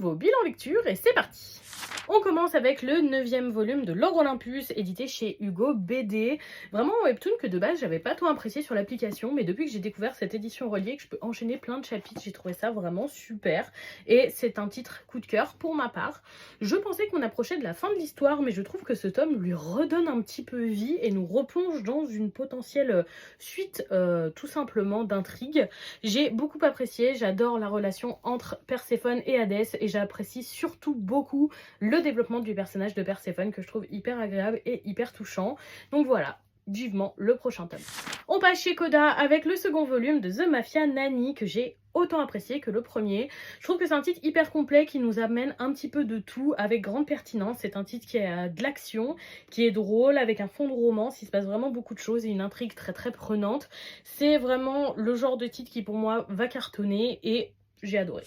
nouveau bilan lecture et c'est parti. On commence avec le 9e volume de L'Ogre Olympus, édité chez Hugo BD. Vraiment un webtoon que de base j'avais pas trop apprécié sur l'application, mais depuis que j'ai découvert cette édition reliée, que je peux enchaîner plein de chapitres, j'ai trouvé ça vraiment super. Et c'est un titre coup de cœur pour ma part. Je pensais qu'on approchait de la fin de l'histoire, mais je trouve que ce tome lui redonne un petit peu vie et nous replonge dans une potentielle suite tout simplement d'intrigues. J'ai beaucoup apprécié, j'adore la relation entre Perséphone et Hadès et j'apprécie surtout beaucoup le développement du personnage de Perséphone que je trouve hyper agréable et hyper touchant. Donc voilà, vivement le prochain tome. On passe chez Coda avec le second volume de The Mafia Nanny que j'ai autant apprécié que le premier. Je trouve que c'est un titre hyper complet qui nous amène un petit peu de tout avec grande pertinence. C'est un titre qui a de l'action, qui est drôle, avec un fond de romance. Il se passe vraiment beaucoup de choses et une intrigue très très prenante. C'est vraiment le genre de titre qui pour moi va cartonner et j'ai adoré.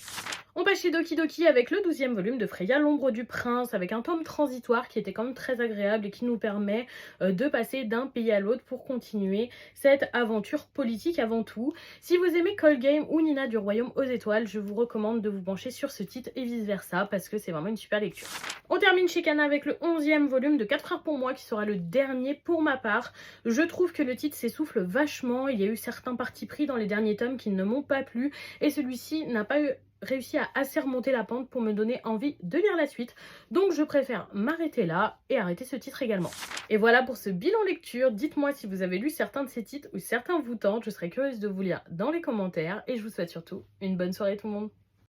On passe chez Doki Doki avec le 12e volume de Freya, l'ombre du prince, avec un tome transitoire qui était quand même très agréable et qui nous permet de passer d'un pays à l'autre pour continuer cette aventure politique avant tout. Si vous aimez Call Game ou Nina du Royaume aux étoiles, je vous recommande de vous pencher sur ce titre et vice versa parce que c'est vraiment une super lecture. On termine chez Kana avec le 11e volume de 4 heures pour moi qui sera le dernier pour ma part. Je trouve que le titre s'essouffle vachement, il y a eu certains partis pris dans les derniers tomes qui ne m'ont pas plu et celui-ci n'a pas réussi à assez remonter la pente pour me donner envie de lire la suite. Donc je préfère m'arrêter là et arrêter ce titre également. Et voilà pour ce bilan lecture. Dites-moi si vous avez lu certains de ces titres ou certains vous tentent. Je serais curieuse de vous lire dans les commentaires et je vous souhaite surtout une bonne soirée tout le monde.